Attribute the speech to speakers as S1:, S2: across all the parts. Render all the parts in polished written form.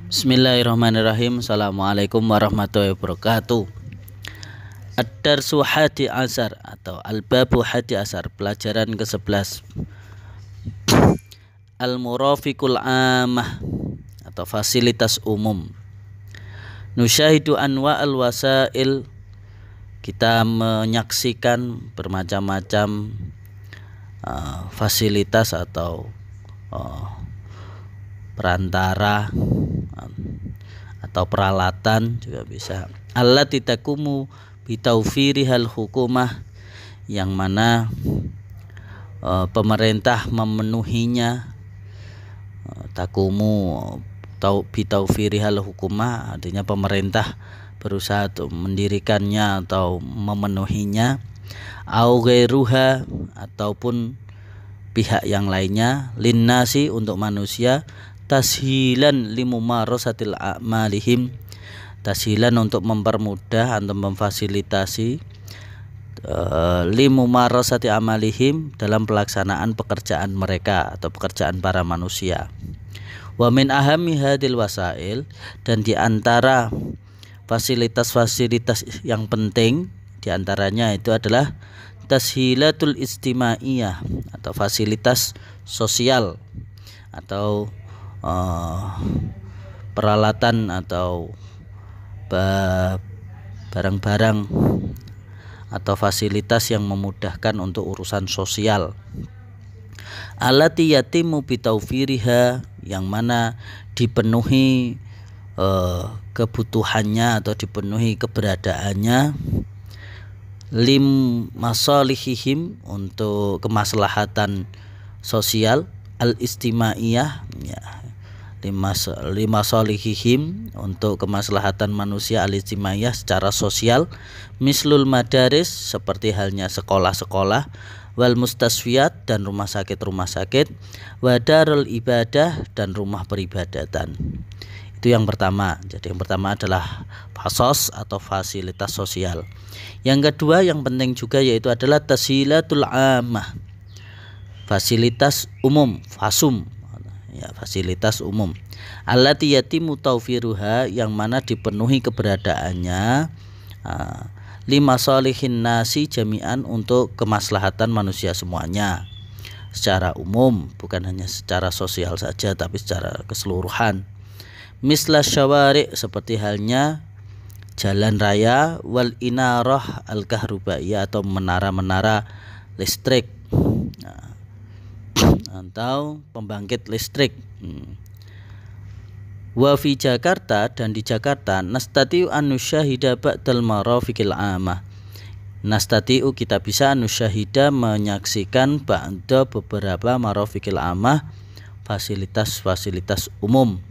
S1: Bismillahirrahmanirrahim. Assalamualaikum warahmatullahi wabarakatuh. Ad-darsu hadi asar atau al-babu hadi asar, pelajaran ke-11. Al-murafiqul amah atau fasilitas umum. Nusyahidu anwa al-wasail, kita menyaksikan bermacam-macam fasilitas atau perantara atau peralatan juga bisa. Allati takumu bitawfirihal hukumah, yang mana pemerintah memenuhinya. Takumu bitawfirihal hukumah artinya pemerintah berusaha untuk mendirikannya atau memenuhinya. Au ghairuha, ataupun pihak yang lainnya, linnasi, untuk manusia, tashilan limumarasatil a'malihim, tashilan untuk mempermudah atau memfasilitasi limumarasati amalihim, dalam pelaksanaan pekerjaan mereka atau pekerjaan para manusia. Wa min ahammi hadil wasail, dan di antara fasilitas-fasilitas yang penting di antaranya itu adalah tashilatul istimaiyah atau fasilitas sosial atau peralatan atau barang-barang atau fasilitas yang memudahkan untuk urusan sosial. Allati yatimu bitawfiriha, yang mana dipenuhi kebutuhannya atau dipenuhi keberadaannya, lim masalihihim, untuk kemaslahatan sosial, al istimaiyah, ya, lima solihihim, untuk kemaslahatan manusia, al istimaiyah, secara sosial, mislul madaris, seperti halnya sekolah-sekolah, wal mustaswiyat, dan rumah sakit, wadarul ibadah, dan rumah peribadatan. Itu yang pertama. Jadi yang pertama adalah fasos atau fasilitas sosial. Yang kedua yang penting juga yaitu adalah tashilatul amah, fasilitas umum, fasum, ya, fasilitas umum. Allati yatimu tawfiruha, yang mana dipenuhi keberadaannya lima solihin nasi jami'an, untuk kemaslahatan manusia semuanya secara umum, bukan hanya secara sosial saja tapi secara keseluruhan. Misla syawari', seperti halnya jalan raya, wal inarah al kahrubaiyah, atau menara-menara listrik atau pembangkit listrik. Wa fi Jakarta, dan di Jakarta, nastatiu an nusyahida ba'dal marafiqil amah, nastatiu, kita bisa, nusyahida, menyaksikan, ba'da, beberapa, marafiqil amah, fasilitas-fasilitas umum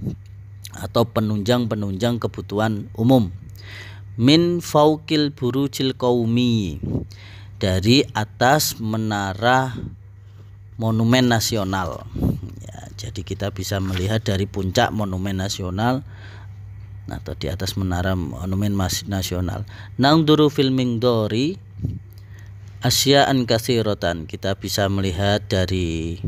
S1: atau penunjang-penunjang kebutuhan umum. Min fauqil burujil qaumi, dari atas menara monumen nasional, ya, jadi kita bisa melihat dari puncak monumen nasional atau di atas menara monumen nasional. Nangduru fil mingdori asya'an katsiratan, kita bisa melihat dari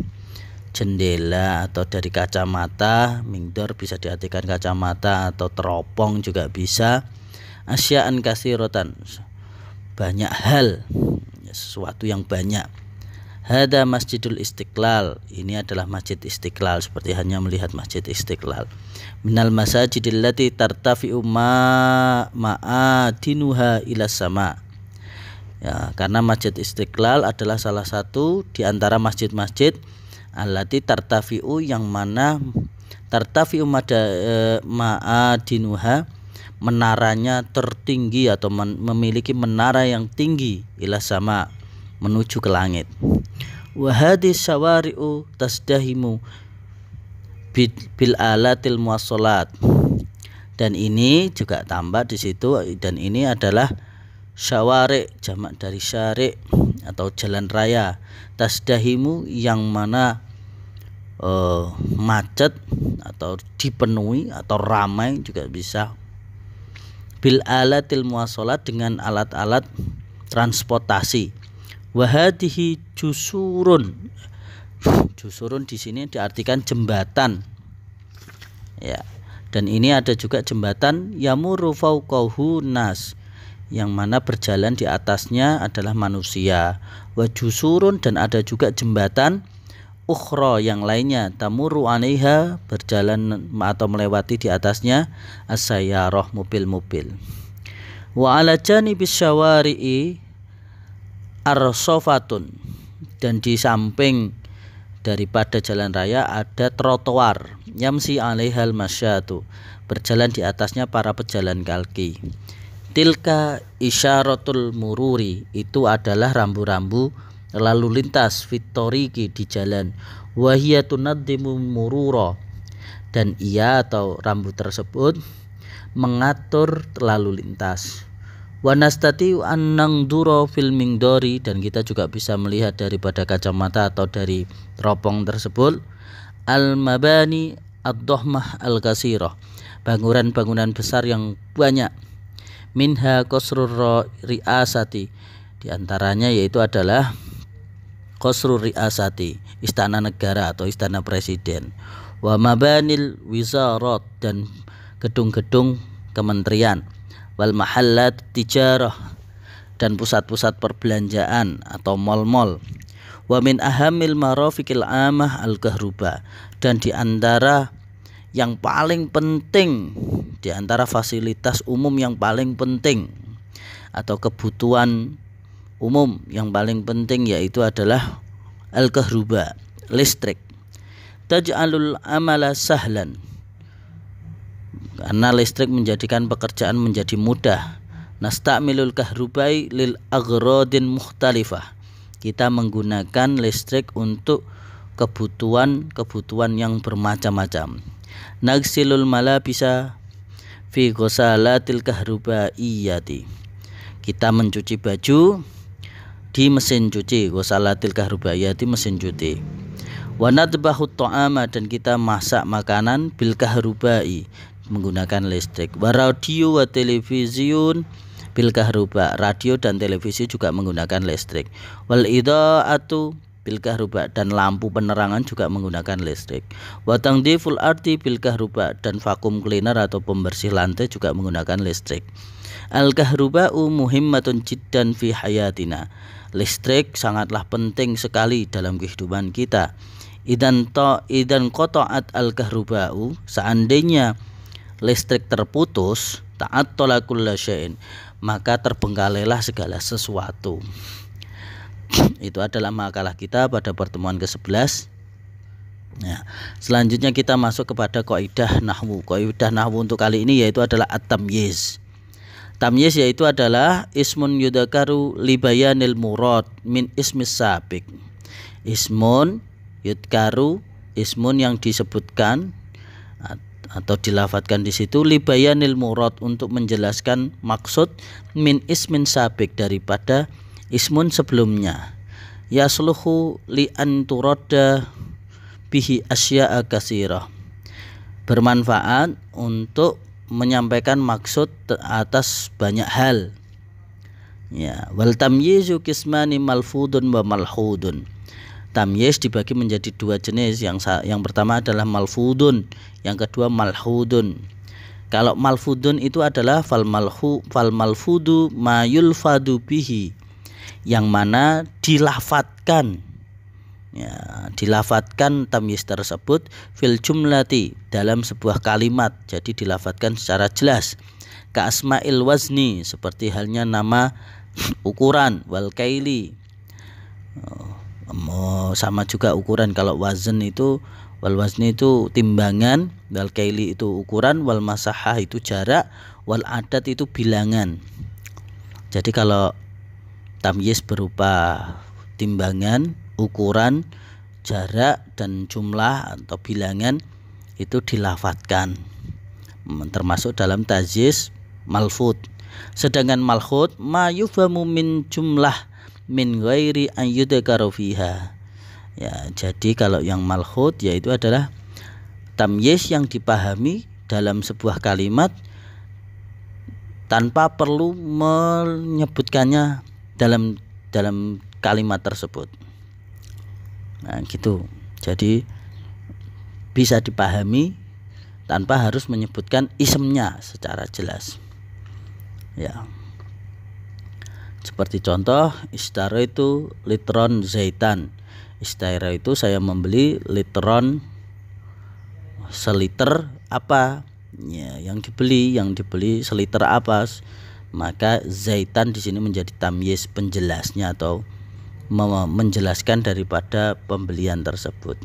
S1: jendela atau dari kacamata. Mingdor bisa diartikan kacamata atau teropong juga bisa. Asya'an katsiratan, banyak hal, sesuatu yang banyak. Hada Masjidul Istiqlal, ini adalah Masjid Istiqlal, seperti hanya melihat Masjid Istiqlal. Minal masajidil lati tartafi'u ma'adinuha ila sama, ya, karena Masjid Istiqlal adalah salah satu di antara masjid-masjid allati tartafi'u, yang mana tartafi'u ma'adinuha, menaranya tertinggi atau memiliki menara yang tinggi, ila sama, menuju ke langit. Wa hadis syawari'u tasdahimu bil alatil muwassalat, dan ini juga tambah di situ, dan ini adalah syawari', jamak dari syari' atau jalan raya, tasdahimu, yang mana macet atau dipenuhi atau ramai juga bisa, bil alatil muwassalat, dengan alat-alat transportasi. Wahadihi jusurun, jusurun di sini diartikan jembatan, ya, Dan ini ada juga jembatan yamuru fauqahu nas, yang mana berjalan di atasnya adalah manusia. Wa jusurun, dan ada juga jembatan ukhra yang lainnya, tamuru alaiha, berjalan atau melewati di atasnya as-sayyarah, mobil-mobil. Wa ala janibis syawari'i arsofatun, dan di samping daripada jalan raya ada trotoar, yamsi alaihal masyatu, berjalan di atasnya para pejalan kaki. Tilka isyaratul mururi, itu adalah rambu-rambu lalu lintas, fitoriki, di jalan. Wahia tunaddimu murura, dan ia atau rambu tersebut mengatur lalu lintas. Wa nastati an nangdura fil mingdori, dan kita juga bisa melihat daripada kacamata atau dari teropong tersebut, al mabani ad-dohmah al-kasirah, bangunan-bangunan besar yang banyak. Minha qasrur riasati, di antaranya yaitu adalah qasrur riasati, istana negara atau istana presiden. Wa mabanil wizarat, dan gedung-gedung kementerian. Wal mahallat tijarah, dan pusat-pusat perbelanjaan atau mal-mal. Wa min ahamil marafiqil amah al-kahruba, dan di antara yang paling penting, di antara fasilitas umum yang paling penting atau kebutuhan umum yang paling penting yaitu adalah al-kahruba, listrik. Taj'alul amala sahlan, karena listrik menjadikan pekerjaan menjadi mudah. Nastamilul kahrubai lil aghradin mukhtalifah, kita menggunakan listrik untuk kebutuhan yang bermacam-macam. Nagsilul malabisa fi ghusalatil kahrubaiyati, kita mencuci baju di mesin cuci, ghusalatil kahrubaiyati, mesin cuci. Wa nadbahu ta'ama, dan kita masak makanan bil kahrubai, menggunakan listrik. Wa radio wa televisiun bil kahruba, radio dan televisi juga menggunakan listrik. Wal idha'atu bil kahruba, dan lampu penerangan juga menggunakan listrik. Wa tangdiful ardi bil kahruba, dan vakum cleaner atau pembersih lantai juga menggunakan listrik. Al kahruba'u muhimmatun jiddan fi hayatina, listrik sangatlah penting sekali dalam kehidupan kita. Idan qata'at al kahruba'u, seandainya listrik terputus, ta'attala kulla syai'in, maka terbengkalailah segala sesuatu. Itu adalah makalah kita pada pertemuan ke-11. Nah, selanjutnya kita masuk kepada kaidah nahwu. Kaidah nahwu untuk kali ini yaitu adalah at-tamyiz. Tamyiz yaitu adalah ismun yudhakaru li bayanil murad min ismis sabiq. Ismun yudhkaru, ismun yang disebutkan atau dilafatkan di situ, li bayanil murad, untuk menjelaskan maksud, min ismin sabiq, daripada ismun sebelumnya. Yasluhu li an turadda bihi asya'a katsirah, bermanfaat untuk menyampaikan maksud atas banyak hal. Ya, wal tamyizu qismani malfudun wa malhudun. Tamyiz dibagi menjadi dua jenis. Yang pertama adalah malfudun, yang kedua malhudun. Kalau malfudun itu adalah fal malfudu ma yulfadu bihi, yang mana dilafatkan, ya, dilafatkan tamyiz tersebut fil jumlati, dalam sebuah kalimat, jadi dilafatkan secara jelas. Ka asma'il wazni, seperti halnya nama ukuran, wal kaili, sama juga ukuran. Kalau wazn itu, wal wazni itu timbangan, wal kaili itu ukuran, wal masahah itu jarak, wal adat itu bilangan. Jadi kalau tamyiz berupa timbangan, ukuran, jarak, dan jumlah atau bilangan itu dilafatkan, termasuk dalam tamyiz malfud. Sedangkan malhud ma yufhamu min jumlah min ghairi an yudhkaru fiha. Ya, jadi kalau yang malhud yaitu adalah tamyiz yang dipahami dalam sebuah kalimat tanpa perlu menyebutkannya dalam kalimat tersebut. Nah, gitu. Jadi bisa dipahami tanpa harus menyebutkan isemnya secara jelas. Ya. Seperti contoh, ishtara itu litron zaitan. Ishtara itu saya membeli litron seliter apa? Ya, yang dibeli seliter apa? Maka zaitan di sini menjadi tamyiz penjelasnya atau menjelaskan daripada pembelian tersebut.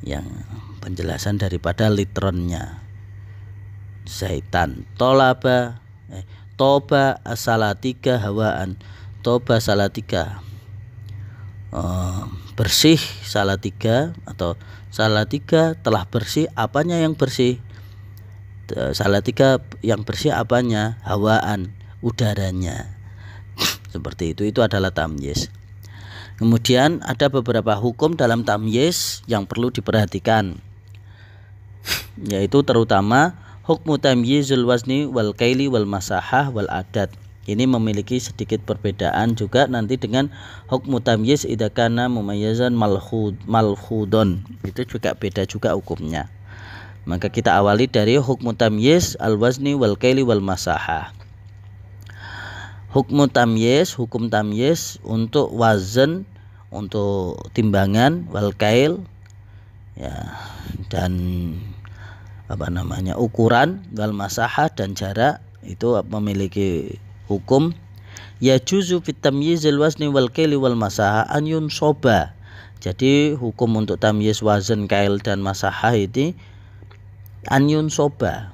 S1: Yang penjelasan daripada litronnya. Zaitan toba asalatika hawaan. Toba salatiga, bersih salatiga, atau salatiga telah bersih. Apanya yang bersih? Salatiga yang bersih apanya? Hawaan, udaranya. Seperti itu adalah tamyiz. Kemudian ada beberapa hukum dalam tamyiz yang perlu diperhatikan, yaitu terutama hukmu tamyizul wazni wal kaili wal masahah wal adat. Ini memiliki sedikit perbedaan juga nanti dengan hukmu tamyiz idza kana mumayyizan malhudon. Itu juga beda juga hukumnya. Maka kita awali dari hukmu tamyiz al wazni wal kaili wal masahah. Hukum tamyiz untuk wazan, untuk timbangan, wal kail, ya, dan ukuran, wal masahah, dan jarak, itu memiliki hukum. Ya juzu fit tamyizil wazni wal kaili wal masahah an yunsoba. Jadi hukum untuk tamyiz wazan, kail, dan masahah ini an yunsoba,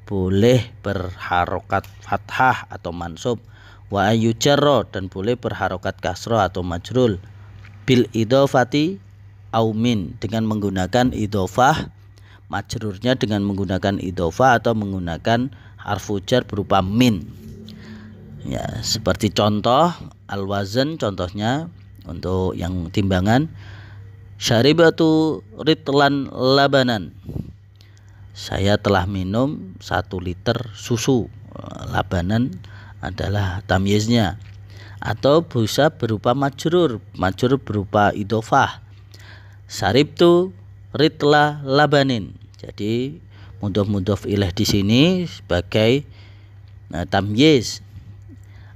S1: boleh berharokat fathah atau mansub, wa ayyujarro, dan boleh berharokat kasroh atau majrul, bil idofati au min, dengan menggunakan idofah, majrurnya dengan menggunakan idofah atau menggunakan harfu jar berupa min. Ya, seperti contoh al-wazan, contohnya untuk yang timbangan, syaribatu ritlan labanan, saya telah minum 1 liter susu. Labanan adalah tamyiznya. Atau bisa berupa majrur berupa idofah, saribtu ritla labanin. Jadi mudhof ilaih di sini sebagai tamyiz.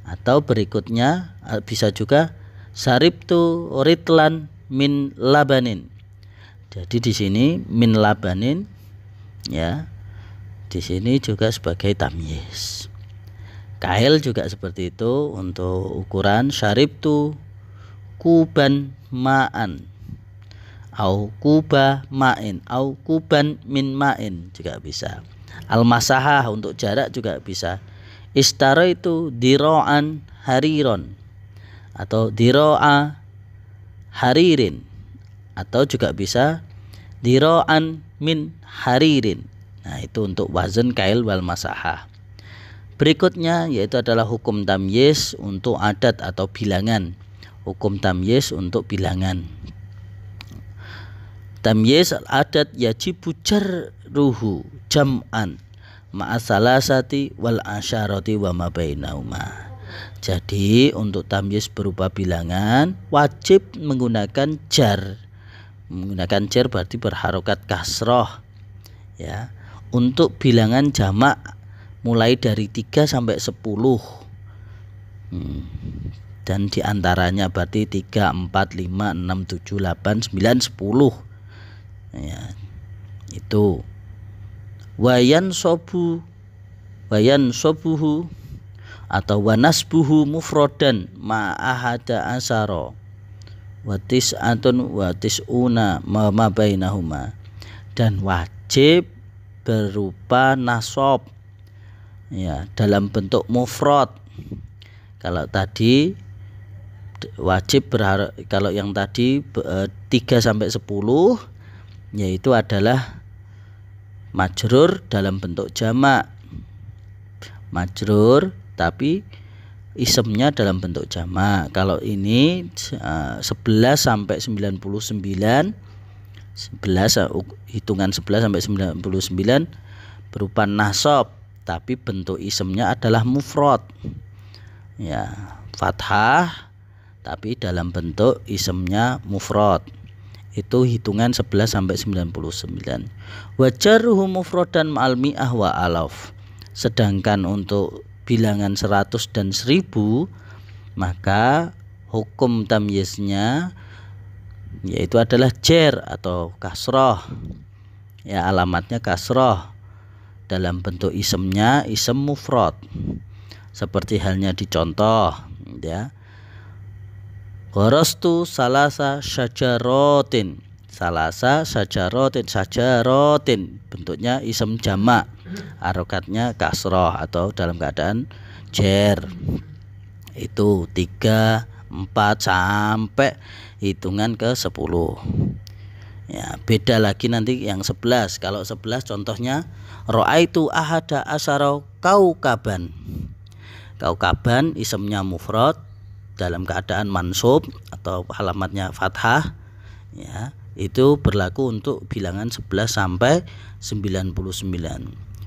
S1: Atau berikutnya bisa juga saribtu ritlan min labanin. Jadi di sini min labanin, ya, di sini juga sebagai tamyiz. Kail juga seperti itu untuk ukuran, syaribtu kuban ma'an au kuba ma'in au kuban min ma'in juga bisa. Al-masahah untuk jarak juga bisa. Istara itu diro'an hariron atau diro'a haririn, atau juga bisa diro'an min haririn. Nah, itu untuk wazan, kail, wal masahah. Berikutnya yaitu adalah hukum tamyiz untuk adat atau bilangan. Hukum tamyiz untuk bilangan. Tamyiz adat yajibu jarruhu jam'an ma'asalasati wal asyarati wa ma bainahuma. Jadi untuk tamyiz berupa bilangan wajib menggunakan jar. Menggunakan jar berarti berharokat kasroh, ya, untuk bilangan jamak mulai dari 3 sampai 10. Dan diantaranya berarti 3, 4, 5, 6, 7, 8, 9, 10. Ya, itu wayan sobuhu atau wanasbuhu mufrodan ma'ahada asaro watis atun watis una ma bainahuma, dan wajib berupa nasab, ya, dalam bentuk mufrad. Kalau tadi wajib kalau yang tadi 3 sampai 10 yaitu adalah majrur dalam bentuk jamak, majrur tapi isemnya dalam bentuk jamak. Kalau ini 11 sampai 99, 11 hitungan 11 sampai 99 berupa nasab tapi bentuk isemnya adalah mufrad, ya, fathah tapi dalam bentuk isemnya mufrad. Itu hitungan 11 sampai 99. Wajaruhu mufradan ma'al mi'ah wa alaf. Sedangkan untuk bilangan 100 dan 1000 maka hukum tamyiznya yaitu adalah jer atau kasroh. Ya, alamatnya kasroh. Dalam bentuk isemnya isem mufrad. Seperti halnya dicontoh ya. Gharastu salasa syajarotin. Salasa syajarotin bentuknya isem jamak, harokatnya kasroh atau dalam keadaan jer. Itu 3, 4 sampai hitungan ke 10. Ya, beda lagi nanti yang 11. Kalau 11 contohnya ra'aitu ahada asyara kaukaban. Kaukaban isemnya mufrad dalam keadaan mansub atau alamatnya fathah ya, itu berlaku untuk bilangan 11 sampai 99.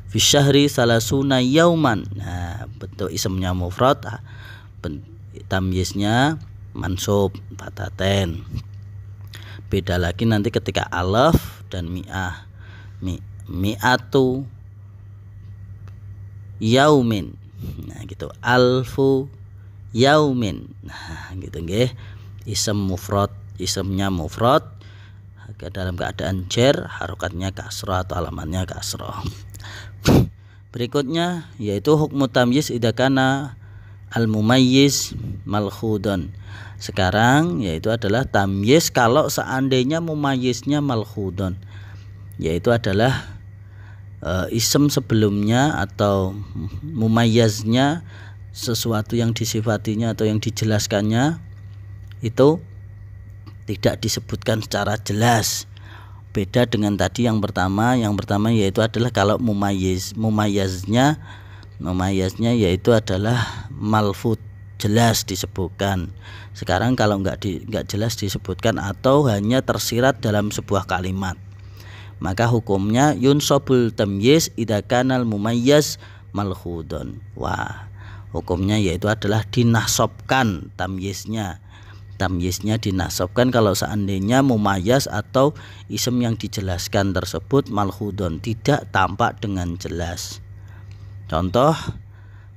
S1: Fi syahri salasuna yauman. Nah, bentuk isemnya mufrad, tamyiznya mansub fataten. Beda lagi nanti ketika alaf dan mi'ah. Mi'atu yaumin. Nah, gitu. Alfu yaumin. Nah, gitu nggih. Isem mufrad, isemnya mufrad dalam keadaan jer, harokatnya kasrah atau alamatnya kasrah. Berikutnya yaitu hukmu tamyiz idza kana al mumayyiz malkhudun. Sekarang yaitu adalah tamyiz kalau seandainya mumayyiznya malkhudun, yaitu adalah isem sebelumnya atau mumayyaznya, sesuatu yang disifatinya atau yang dijelaskannya itu tidak disebutkan secara jelas. Beda dengan tadi yang pertama yaitu adalah kalau mumayyaznya yaitu adalah malfud, jelas disebutkan. Sekarang kalau nggak jelas disebutkan atau hanya tersirat dalam sebuah kalimat, maka hukumnya yunsobul tamyiz idza kanal mumayyaz malkhudun. Wah, hukumnya yaitu adalah dinasobkan tamyiznya. Tamyiznya dinasobkan kalau seandainya mumayyaz atau isem yang dijelaskan tersebut malkhudun, tidak tampak dengan jelas. Contoh,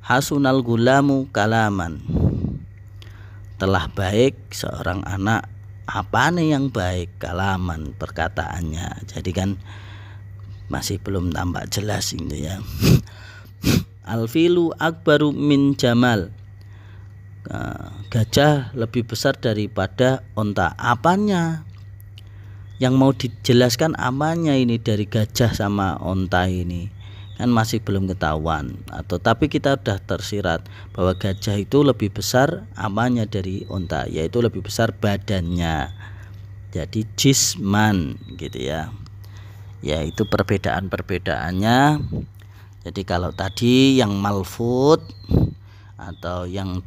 S1: hasunal gulamu kalaman. Telah baik seorang anak. Apa nih yang baik? Kalaman, perkataannya. Jadi kan masih belum tampak jelas ini ya. Alfilu akbaru min jamal. Gajah lebih besar daripada onta. Apanya? Yang mau dijelaskan apanya ini dari gajah sama onta ini? Kan masih belum ketahuan, atau tapi kita sudah tersirat bahwa gajah itu lebih besar apanya dari onta, yaitu lebih besar badannya. Jadi jisman gitu ya. Yaitu perbedaan-perbedaannya. Jadi kalau tadi yang malfud atau yang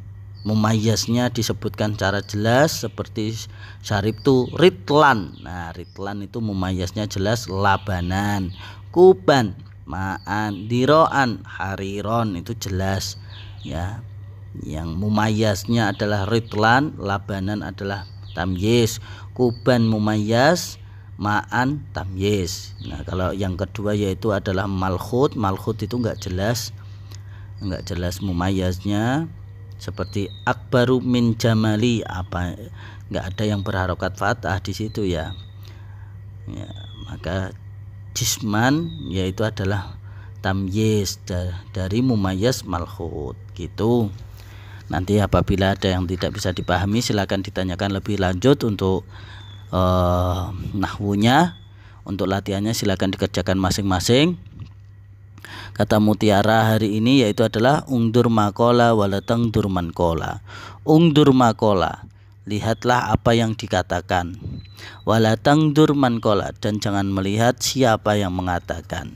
S1: mumayyaznya disebutkan secara jelas seperti syaribtu ritlan. Nah, ritlan itu mumayyaznya jelas labanan, kuban ma'an, diroan, hariron, itu jelas ya. Yang mumayyaznya adalah ritlan, labanan adalah tamyiz, kuban mumayyaz, ma'an tamyiz. Nah, kalau yang kedua yaitu adalah malkhut. Malkhut itu enggak jelas mumayyaznya, seperti akbaru min jamali, apa enggak ada yang berharokat fathah di situ ya. Ya, maka jisman yaitu adalah tamyiz dari mumayyaz malkhut gitu. Nanti apabila ada yang tidak bisa dipahami silakan ditanyakan lebih lanjut untuk nahwunya. Untuk latihannya silakan dikerjakan masing-masing. Kata mutiara hari ini yaitu adalah ungdur makola walatang durman kola. Ungdur makola, lihatlah apa yang dikatakan. Walatang durman kola, dan jangan melihat siapa yang mengatakan.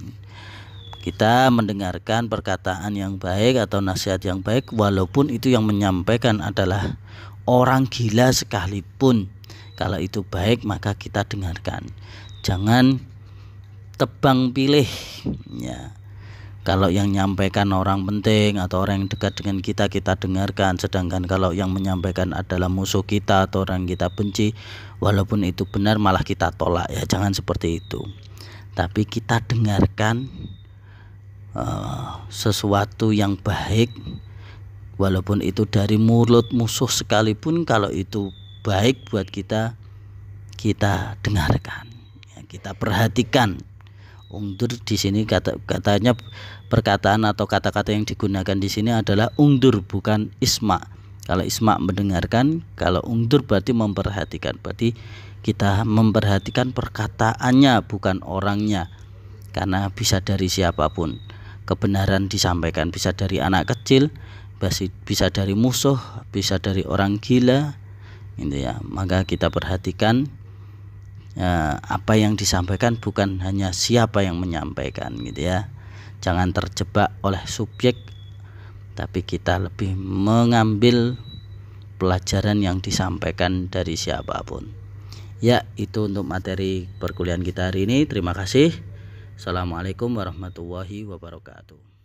S1: Kita mendengarkan perkataan yang baik atau nasihat yang baik walaupun itu yang menyampaikan adalah orang gila sekalipun. Kalau itu baik maka kita dengarkan. Jangan tebang pilih ya. Kalau yang menyampaikan orang penting atau orang yang dekat dengan kita, kita dengarkan. Sedangkan kalau yang menyampaikan adalah musuh kita atau orang yang kita benci, walaupun itu benar malah kita tolak. Ya jangan seperti itu. Tapi kita dengarkan sesuatu yang baik, walaupun itu dari mulut musuh sekalipun, kalau itu baik buat kita, kita dengarkan. Ya, kita perhatikan. Ungdur di sini katanya perkataan atau kata-kata yang digunakan di sini adalah ungdur, bukan isma. Kalau isma mendengarkan, kalau ungdur berarti memperhatikan. Berarti kita memperhatikan perkataannya, bukan orangnya. Karena bisa dari siapapun. Kebenaran disampaikan bisa dari anak kecil, bisa dari musuh, bisa dari orang gila, gitu ya. Maka kita perhatikan apa yang disampaikan, bukan hanya siapa yang menyampaikan, gitu ya. Jangan terjebak oleh subjek, tapi kita lebih mengambil pelajaran yang disampaikan dari siapapun. Ya, itu untuk materi perkuliahan kita hari ini. Terima kasih. Assalamualaikum warahmatullahi wabarakatuh.